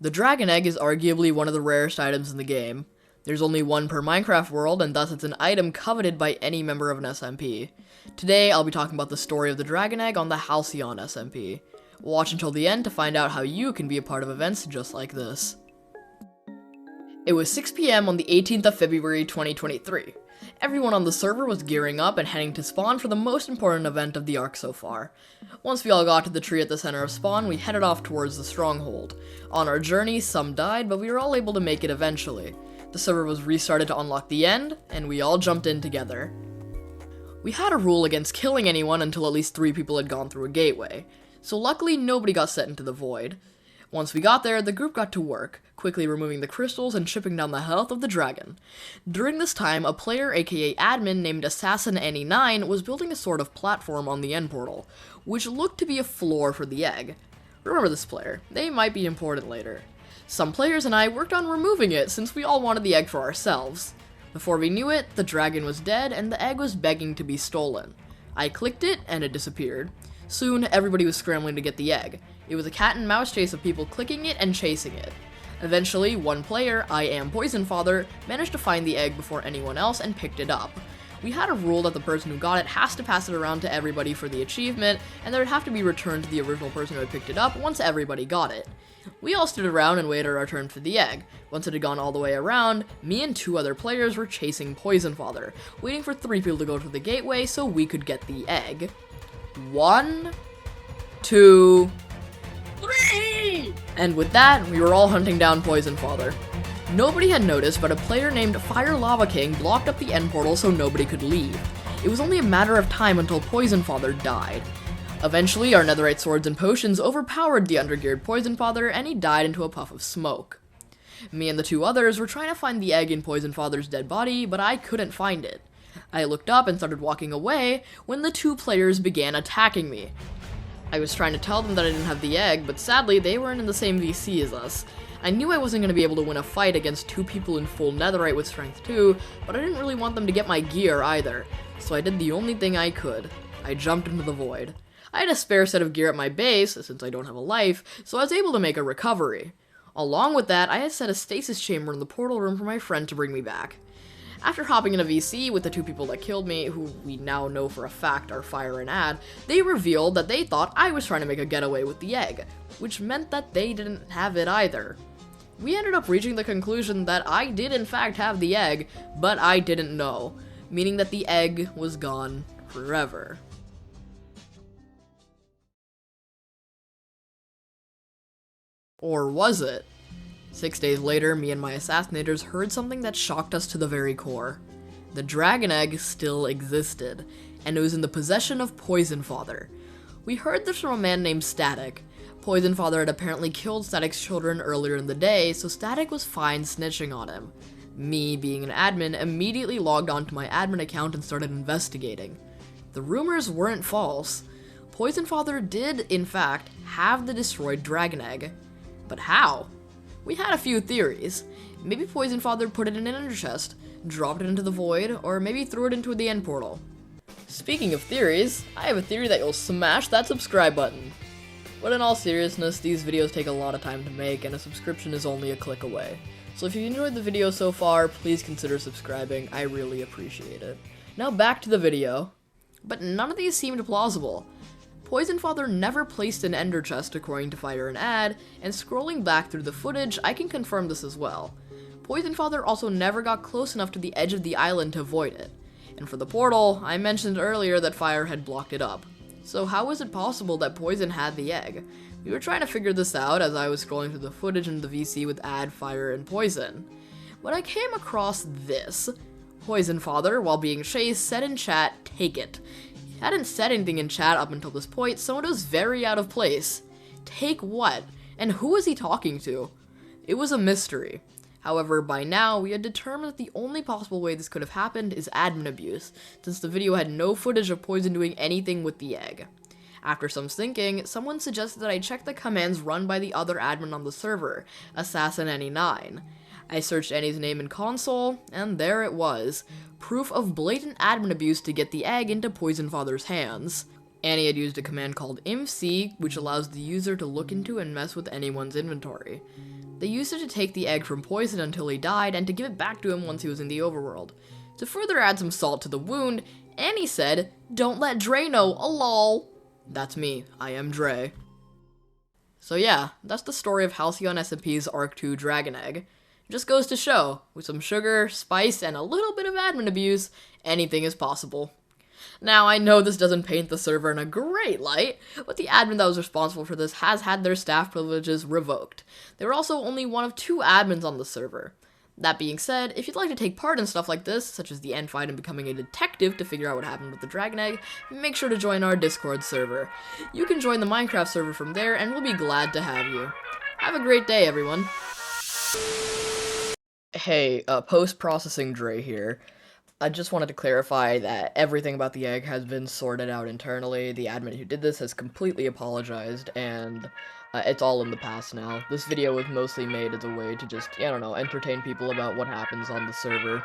The dragon egg is arguably one of the rarest items in the game. There's only one per Minecraft world, and thus it's an item coveted by any member of an SMP. Today, I'll be talking about the story of the dragon egg on the Halcyon SMP. Watch until the end to find out how you can be a part of events just like this. It was 6 PM on the 18th of February 2023. Everyone on the server was gearing up and heading to spawn for the most important event of the arc so far. Once we all got to the tree at the center of spawn, we headed off towards the stronghold. On our journey, some died, but we were all able to make it eventually. The server was restarted to unlock the end, and we all jumped in together. We had a rule against killing anyone until at least 3 people had gone through a gateway, so luckily nobody got sent into the void. Once we got there, the group got to work, quickly removing the crystals and chipping down the health of the dragon. During this time, a player aka admin named Assassin99 was building a sort of platform on the end portal, which looked to be a floor for the egg. Remember this player, they might be important later. Some players and I worked on removing it since we all wanted the egg for ourselves. Before we knew it, the dragon was dead and the egg was begging to be stolen. I clicked it and it disappeared. Soon, everybody was scrambling to get the egg. It was a cat and mouse chase of people clicking it and chasing it. Eventually, one player, I Am Poison Father, managed to find the egg before anyone else and picked it up. We had a rule that the person who got it has to pass it around to everybody for the achievement, and that it would have to be returned to the original person who had picked it up once everybody got it. We all stood around and waited our turn for the egg. Once it had gone all the way around, me and 2 other players were chasing Poison Father, waiting for 3 people to go to the gateway so we could get the egg. 1, 2, 3! And with that, we were all hunting down Poison Father. Nobody had noticed, but a player named Fire Lava King blocked up the end portal so nobody could leave. It was only a matter of time until Poison Father died. Eventually, our netherite swords and potions overpowered the undergeared Poison Father, and he died into a puff of smoke. Me and the 2 others were trying to find the egg in Poison Father's dead body, but I couldn't find it. I looked up and started walking away when the 2 players began attacking me. I was trying to tell them that I didn't have the egg, but sadly they weren't in the same VC as us. I knew I wasn't going to be able to win a fight against 2 people in full netherite with strength 2, but I didn't really want them to get my gear either, so I did the only thing I could. I jumped into the void. I had a spare set of gear at my base, since I don't have a life, so I was able to make a recovery. Along with that, I had set a stasis chamber in the portal room for my friend to bring me back. After hopping in a VC with the 2 people that killed me, who we now know for a fact are Fire and Ad, they revealed that they thought I was trying to make a getaway with the egg, which meant that they didn't have it either. We ended up reaching the conclusion that I did in fact have the egg, but I didn't know, meaning that the egg was gone forever. Or was it? 6 days later, me and my assassinators heard something that shocked us to the very core. The dragon egg still existed, and it was in the possession of Poison Father. We heard this from a man named Static. Poison Father had apparently killed Static's children earlier in the day, so Static was fine snitching on him. Me, being an admin, immediately logged onto my admin account and started investigating. The rumors weren't false. Poison Father did, in fact, have the destroyed dragon egg. But how? We had a few theories. Maybe Poison Father put it in an ender chest, dropped it into the void, or maybe threw it into the end portal. Speaking of theories, I have a theory that you'll smash that subscribe button. But in all seriousness, these videos take a lot of time to make, and a subscription is only a click away. So if you enjoyed the video so far, please consider subscribing, I really appreciate it. Now back to the video. But none of these seemed plausible. Poison Father never placed an ender chest according to Fire and Ad, and scrolling back through the footage, I can confirm this as well. Poison Father also never got close enough to the edge of the island to avoid it. And for the portal, I mentioned earlier that Fire had blocked it up. So how was it possible that Poison had the egg? We were trying to figure this out as I was scrolling through the footage in the VC with Ad, Fire, and Poison. But I came across this. Poison Father, while being chased, said in chat, "Take it." He hadn't said anything in chat up until this point, so it was very out of place. Take what? And who was he talking to? It was a mystery. However, by now, we had determined that the only possible way this could have happened is admin abuse, since the video had no footage of Poison doing anything with the egg. After some thinking, someone suggested that I check the commands run by the other admin on the server, Assassin99. I searched Annie's name in console, and there it was. Proof of blatant admin abuse to get the egg into Poison Father's hands. Annie had used a command called imc, which allows the user to look into and mess with anyone's inventory. They used it to take the egg from Poison until he died, and to give it back to him once he was in the overworld. To further add some salt to the wound, Annie said, "Don't let Dre know, a lol." That's me, I am Dre. So yeah, that's the story of Halcyon SMP's Arc 2 Dragon Egg. It just goes to show, with some sugar, spice, and a little bit of admin abuse, anything is possible. Now, I know this doesn't paint the server in a great light, but the admin that was responsible for this has had their staff privileges revoked. They were also only one of 2 admins on the server. That being said, if you'd like to take part in stuff like this, such as the end fight and becoming a detective to figure out what happened with the Dragon Egg, make sure to join our Discord server. You can join the Minecraft server from there, and we'll be glad to have you. Have a great day, everyone. Hey, post-processing Dre here. I just wanted to clarify that everything about the egg has been sorted out internally. The admin who did this has completely apologized, and it's all in the past now. This video was mostly made as a way to just, I don't know, entertain people about what happens on the server.